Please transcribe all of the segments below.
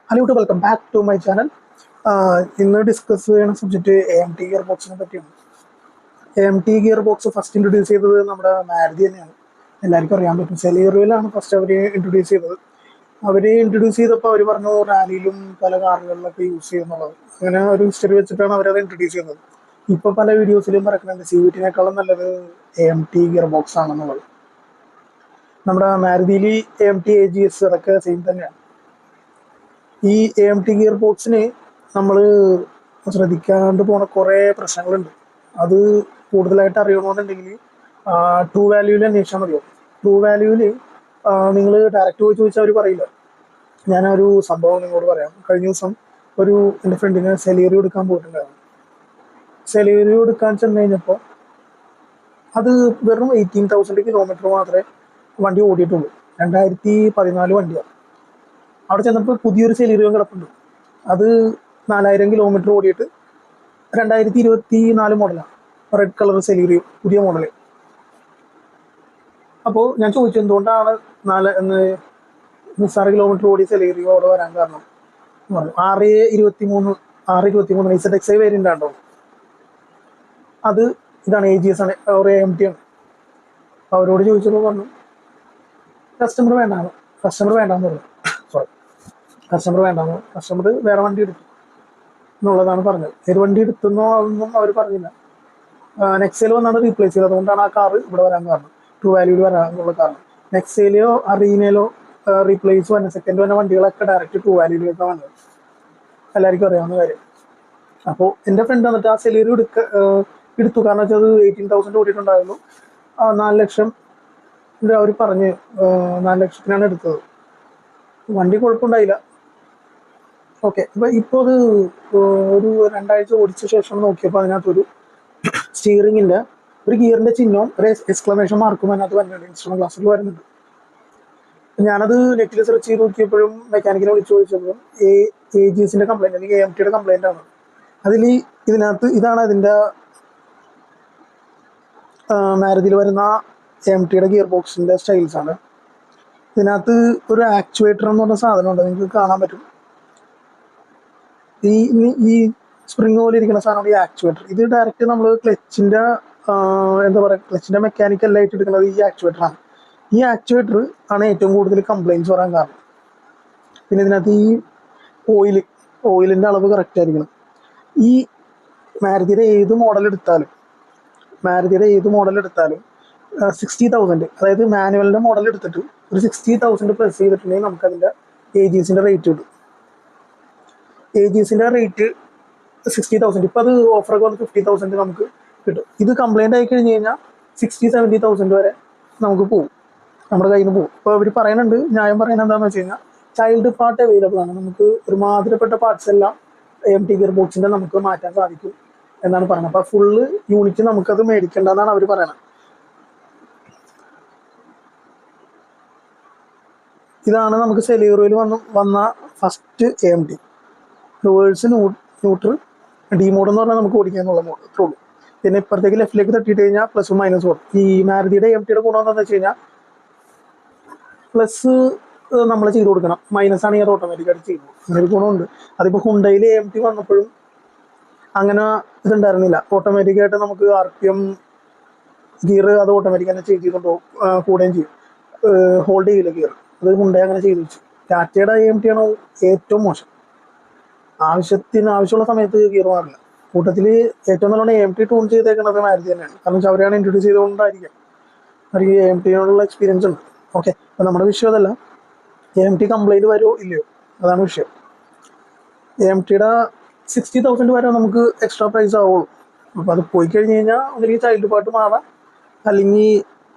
Hello to welcome back to my channel. ഇന്ന് discuss ചെയ്യുന്ന subject AMT gear ബോക്സിനെ പറ്റിയാണ്. AMT gear box first introduce ചെയ്തത് നമ്മുടെ മാരുതി തന്നെയാണ്. എല്ലാവർക്കും അറിയാൻ പറ്റും. സെലീറിയയിലാണ് ഫസ്റ്റ് അവർ ഇൻട്രൊഡ്യൂസ് ചെയ്തത്. അവർ ഇൻട്രൊഡ്യൂസ് ചെയ്തപ്പോൾ അവർ പറഞ്ഞു റാലിയിലും പല കാറുകളിലൊക്കെ യൂസ് ചെയ്യുന്നുള്ളത്. അങ്ങനെ ഒരു ഹിസ്റ്ററി വെച്ചിട്ടാണ് അവരത് ഇൻട്രൊഡ്യൂസ് ചെയ്യുന്നത്. ഇപ്പോൾ പല വീഡിയോസിലും പറയുന്നുണ്ട് CVT-നേക്കാളും നല്ലത് AMT ഗിയർ ബോക്സ് ആണെന്നുള്ളത്. നമ്മുടെ മാരുതിയിൽ AMT AGS അതൊക്കെ സെയിം തന്നെയാണ്. ഈ AMT ഗിയർ ബോക്സിന് നമ്മൾ ശ്രദ്ധിക്കാണ്ട് പോണ കുറേ പ്രശ്നങ്ങളുണ്ട്. അത് കൂടുതലായിട്ട് അറിയണമെന്നുണ്ടെങ്കിൽ ട്രൂ വാല്യൂവിൽ അന്വേഷിച്ചാൽ മതിയോ. ട്രൂ വാല്യൂവിൽ നിങ്ങൾ ഡയറക്റ്റ് പോയി ചോദിച്ചാൽ അവർ പറയില്ല. ഞാനൊരു സംഭവം നിങ്ങളോട് പറയാം. കഴിഞ്ഞ ദിവസം എൻ്റെ ഫ്രണ്ടിന് സെലീറിയോ എടുക്കാൻ പോയിട്ടുണ്ടായിരുന്നു. സെലീറിയോ എടുക്കാൻ ചെന്ന് കഴിഞ്ഞപ്പോൾ അത് വെറും 18,000 കിലോമീറ്റർ മാത്രമേ വണ്ടി ഓടിയിട്ടുള്ളൂ. 2014 വണ്ടിയാണ്. അവിടെ ചെന്നപ്പോൾ പുതിയൊരു സെലീറിയോ കിടപ്പുണ്ട്. അത് 4000 കിലോമീറ്റർ ഓടിയിട്ട് 2024 മോഡലാണ്. റെഡ് കളർ സെലീറിയോ, പുതിയ മോഡല്. അപ്പോൾ ഞാൻ ചോദിച്ചു എന്തുകൊണ്ടാണ് 6 കിലോമീറ്റർ ഓടിയ സെലീറിയോ അവിടെ വരാൻ കാരണം എന്ന് പറഞ്ഞു. 623 ZXi വേരിയൻ്റ് ആണോ. അത് ഇതാണ് AGS ആണ്, AMT ആണ്. അവരോട് ചോദിച്ചപ്പോൾ പറഞ്ഞു കസ്റ്റമർ വേണ്ടാന്ന് പറഞ്ഞു. കസ്റ്റമർ വേറെ വണ്ടി എടുത്തു എന്നുള്ളതാണ് പറഞ്ഞത്. ഏത് വണ്ടി എടുത്തെന്നോ അതൊന്നും അവർ പറഞ്ഞില്ല. നെക്സയിൽ വന്നാണ് റീപ്ലേസ് ചെയ്തത്. അതുകൊണ്ടാണ് ആ കാറ് ഇവിടെ വരാൻ കാരണം, ട്രൂ വാല്യൂവിൽ വരാനുള്ള കാരണം. നെക്സയിലോ അറീനയിലോ റീപ്ലേസ് വന്ന സെക്കൻഡ് വന്ന വണ്ടികളൊക്കെ ഡയറക്റ്റ് ട്രൂ വാല്യൂവിലേക്കാണ് വന്നത്. എല്ലാവർക്കും അറിയാവുന്ന കാര്യം. അപ്പോൾ എൻ്റെ ഫ്രണ്ട് വന്നിട്ട് ആ സെലീറിയോ എടുത്തു. കാരണം വെച്ചാൽ അത് 18,000 ഓടിയിട്ടുണ്ടായിരുന്നു. 4 ലക്ഷം അവർ പറഞ്ഞ് 4 ലക്ഷത്തിനാണ് എടുത്തത്. വണ്ടി കുഴപ്പമുണ്ടായില്ല. ഓക്കെ. അപ്പോൾ ഇപ്പോൾ അത് ഒരു 2 ആഴ്ച ഓടിച്ച ശേഷം നോക്കിയപ്പോൾ അതിനകത്തൊരു സ്റ്റിയറിങ്ങിൻ്റെ ഒരു ഗിയറിൻ്റെ ചിഹ്നവും ഒരു എക്സ്ക്ലമേഷൻ മാർക്കും അതിനകത്ത് വരുന്നുണ്ട്. ഇൻസ്ട്രുമെന്റ് ക്ലാസ്സിൽ വരുന്നുണ്ട്. ഞാനത് നെറ്റിൽ സെർച്ച് ചെയ്ത് നോക്കിയപ്പോഴും മെക്കാനിക്കിനെ വിളിച്ചു ചോദിച്ചപ്പോഴും AGSന്റെ കംപ്ലൈൻറ്റ് അല്ലെങ്കിൽ AMTയുടെ കംപ്ലൈൻ്റ് ആണ്. ഇതാണ് അതിൻ്റെ മാരുതിയിൽ വരുന്ന AMTയുടെ ഗിയർ ബോക്സിൻ്റെ സ്റ്റൈൽസ് ആണ്. ഇതിനകത്ത് ഒരു ആക്ച്വേറ്റർ എന്ന് പറഞ്ഞ സാധനമുണ്ട്, നിങ്ങൾക്ക് കാണാൻ പറ്റും. ഈ സ്പ്രിങ് പോലെ ഇരിക്കുന്ന സാധനമാണ് ഈ ആക്ച്വേറ്റർ. ഇത് ഡയറക്റ്റ് നമ്മൾ ക്ലച്ചിൻ്റെ ക്ലച്ചിൻ്റെ മെക്കാനിക്കൽ ആയിട്ട് എടുക്കുന്നത് ഈ ആക്ച്വേറ്ററാണ്. ഈ ആക്ച്വേറ്റർ ആണ് ഏറ്റവും കൂടുതൽ കംപ്ലൈൻറ്റ്സ് വരാൻ കാരണം. പിന്നെ ഇതിനകത്ത് ഈ ഓയിലിൻ്റെ അളവ് കറക്റ്റ് ആയിരിക്കണം. ഈ മാരുതിയുടെ ഏത് മോഡൽ എടുത്താലും 60,000, അതായത് മാനുവലിൻ്റെ മോഡൽ എടുത്തിട്ട് ഒരു 60,000 പ്ലസ് ചെയ്തിട്ടുണ്ടെങ്കിൽ നമുക്കതിൻ്റെ AGSന്റെ റേറ്റ് കിട്ടും. AGSന്റെ റേറ്റ് 60,000. ഇപ്പം അത് ഓഫറൊക്കെ വന്ന് 50,000 നമുക്ക് കിട്ടും. ഇത് കംപ്ലൈൻ്റ് ആയി കഴിഞ്ഞ് കഴിഞ്ഞാൽ 60-70,000 വരെ നമുക്ക് പോകും, നമ്മുടെ കയ്യിൽ നിന്ന് പോകും. ഇപ്പോൾ അവർ പറയുന്നുണ്ട്, ന്യായം പറയുന്നത് എന്താണെന്ന് വെച്ച് കഴിഞ്ഞാൽ ചൈൽഡ് പാർട്ട് അവൈലബിൾ ആണ്. നമുക്ക് ഒരുമാതിരിപ്പെട്ട പാർട്സ് എല്ലാം AMT ഗിയർ ബോക്സിൻ്റെ നമുക്ക് മാറ്റാൻ സാധിക്കും എന്നാണ് പറയുന്നത്. അപ്പോൾ ഫുള്ള് യൂണിറ്റ് നമുക്കത് മേടിക്കേണ്ടതെന്നാണ് അവർ പറയുന്നത്. ഇതാണ് നമുക്ക് സെലീറിയോയിൽ വന്ന first AMT. Reverse, neutral, D mode എന്ന് പറഞ്ഞാൽ നമുക്ക് ഓടിക്കുക എന്നുള്ള മോഡ് അത്രേ ഉള്ളൂ. പിന്നെ ഇപ്പുറത്തേക്ക് ലെഫ്റ്റിലേക്ക് തട്ടിയിട്ട് കഴിഞ്ഞാൽ പ്ലസും മൈനസും ഓടും. ഈ മാരുതിയുടെ AMTയുടെ ഗുണം എന്താണെന്ന് വെച്ച് കഴിഞ്ഞാൽ പ്ലസ് നമ്മൾ ചെയ്ത് കൊടുക്കണം, മൈനസ് ആണെങ്കിൽ അത് ഓട്ടോമാറ്റിക്കായിട്ട് ചെയ്തു. അങ്ങനെ ഒരു ഗുണമുണ്ട്. അതിപ്പോൾ ഹുണ്ടയിൽ AMT വന്നപ്പോഴും അങ്ങനെ ഇതുണ്ടായിരുന്നില്ല. ഓട്ടോമാറ്റിക്കായിട്ട് നമുക്ക് RPM ഗിയർ അത് ഓട്ടോമാറ്റിക് തന്നെ ചേഞ്ച് ചെയ്തുകൊണ്ടുപോകും, കൂടുകയും ചെയ്യും. ഹോൾഡ് ചെയ്യില്ല ഗിയർ. അത് ഹുണ്ടൈ അങ്ങനെ ചെയ്തു വെച്ചു. ടാറ്റയുടെ AMT ആണ് ഏറ്റവും മോശം. ആവശ്യമുള്ള സമയത്ത് ഗിയർ മാറില്ല. കൂട്ടത്തിൽ ഏറ്റവും നല്ലോണം AMT ട്യൂൺ ചെയ്തേക്കുന്നത് മാരുതി തന്നെയാണ്. കാരണം വെച്ചാൽ അവരെയാണ് ഇൻട്രൊഡ്യൂസ് ചെയ്തുകൊണ്ടായിരിക്കും അവർക്ക് AMTയോടുള്ള എക്സ്പീരിയൻസ് ഉണ്ട്. ഓക്കെ. അപ്പോൾ നമ്മുടെ വിഷയം അതല്ല, AMT കംപ്ലൈൻറ്റ് വരുമോ ഇല്ലയോ, അതാണ് വിഷയം. AMTയുടെ 60,000 വരെ നമുക്ക് എക്സ്ട്രാ പ്രൈസ് ആവുള്ളൂ. അപ്പോൾ അത് പോയി കഴിഞ്ഞ് കഴിഞ്ഞാൽ ഒന്നിലേക്ക് ചൈൽഡ് പാർട്ട് മാറാം, അല്ലെങ്കിൽ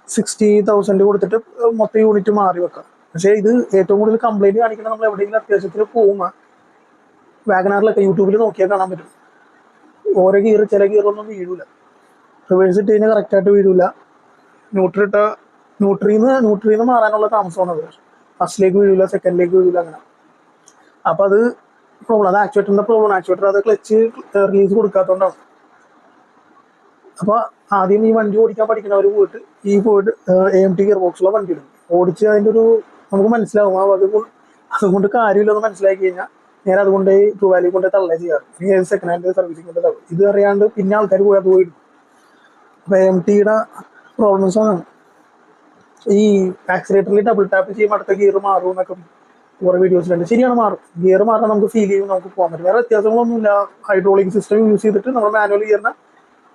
60,000 കൊടുത്തിട്ട് മൊത്തം യൂണിറ്റ് മാറി വെക്കാം. പക്ഷേ ഇത് ഏറ്റവും കൂടുതൽ കംപ്ലൈൻറ്റ് കാണിക്കുന്നത് നമ്മൾ എവിടെയെങ്കിലും അത്യാവശ്യത്തിന് പോകുമ്പോൾ വാഗനാറിലൊക്കെ യൂട്യൂബിൽ നോക്കിയാൽ കാണാൻ പറ്റും. ഓരോ ചില ഗിയറൊന്നും വീഴില്ല. റിവേഴ്സ് ഇട്ട് കഴിഞ്ഞാൽ കറക്റ്റായിട്ട് വീഴില്ല. ന്യൂട്രീന്ന് മാറാനുള്ള താമസമാണ് അത്. ഫസ്റ്റിലേക്ക് വീഴില്ല, സെക്കൻഡിലേക്ക് വീഴില്ല, അങ്ങനെ. അപ്പോൾ അത് പ്രോബ്ലം, അത് ആക്ച്വേറ്ററിൻ്റെ പ്രോബ്ലം. ആക്ച്വേറ്റർ അത് ക്ലച്ച് റിലീസ് കൊടുക്കാത്തതുകൊണ്ടാണ്. അപ്പോൾ ആദ്യം ഈ വണ്ടി ഓടിക്കാൻ പഠിക്കുന്നവർ പോയിട്ട് AMT ഗിയർ ബോക്സുള്ള വണ്ടി ഇടും. ഓടിച്ച് അതിൻ്റെ നമുക്ക് മനസ്സിലാവും. അതുകൊണ്ട് കാര്യമില്ലെന്ന് മനസ്സിലാക്കി കഴിഞ്ഞാൽ നേരെ അതുകൊണ്ട് ട്രൂ വാല്യൂ കൊണ്ട് തള്ളേ ചെയ്യാറ്, ഏത് സെക്കൻഡ് ഹാൻഡ് സർവീസിംഗ് കൊണ്ട് തള്ളും. ഇത് അറിയാണ്ട് പിന്നെ ആൾക്കാർ പോയി അത് പോയിടും. അപ്പൊ AMTയുടെ പ്രോബ്ലംസ് ആണ് ഈ ആക്സിലേറ്ററിൽ ഡബിൾ ടാപ്പ് ചെയ്യുമ്പോൾ അടുത്ത ഗിയർ മാറും എന്നൊക്കെ കുറെ വീഡിയോസിലുണ്ട്. ശരിയാണ്, മാറും. ഗിയർ മാറാൻ നമുക്ക് ഫീൽ ചെയ്യും, നമുക്ക് പോകാൻ പറ്റും. വേറെ വ്യത്യാസങ്ങളൊന്നുമില്ല. ഹൈഡ്രോളിക് സിസ്റ്റം യൂസ് ചെയ്തിട്ട് നമ്മൾ മാനുവൽ ഗിയറിനെ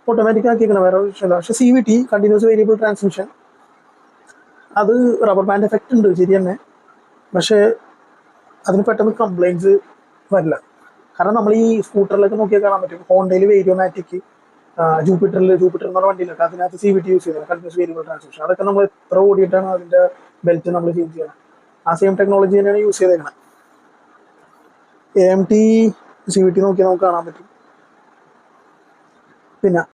ഓട്ടോമാറ്റിക് ആക്കിയിരിക്കണം, വേറെ വിഷയമില്ല. പക്ഷെ CVT കണ്ടിന്യൂസ് വേരിയബിൾ ട്രാൻസ്മിഷൻ അത് റബ്ബർ ബാൻഡ് എഫക്റ്റ് ഉണ്ട്, ശരി തന്നെ. പക്ഷേ അതിന് പെട്ടെന്ന് കംപ്ലൈൻറ്റ്സ് വരില്ല. കാരണം നമ്മൾ ഈ സ്കൂട്ടറിലൊക്കെ നോക്കിയാൽ കാണാൻ പറ്റും. ഹോണ്ടയിൽ വേരിയോമാറ്റിക്, ജൂപ്പിറ്റർ എന്ന് പറഞ്ഞ വണ്ടിയിലൊക്കെ അതിനകത്ത് CVT യൂസ് ചെയ്യുന്നത്, കണ്ടിന്യൂസ് വേരിയബിൾ ട്രാൻസ്മിഷൻ. അതൊക്കെ നമ്മൾ എത്ര ഓടിയിട്ടാണ് അതിന്റെ ബെൽറ്റ് നമ്മൾ ചേഞ്ച് ചെയ്യണം. ആ സെയിം ടെക്നോളജി തന്നെയാണ് യൂസ് ചെയ്തേക്കണം. AMT CVT നോക്കിയാൽ നമുക്ക് കാണാൻ പറ്റും. പിന്നെ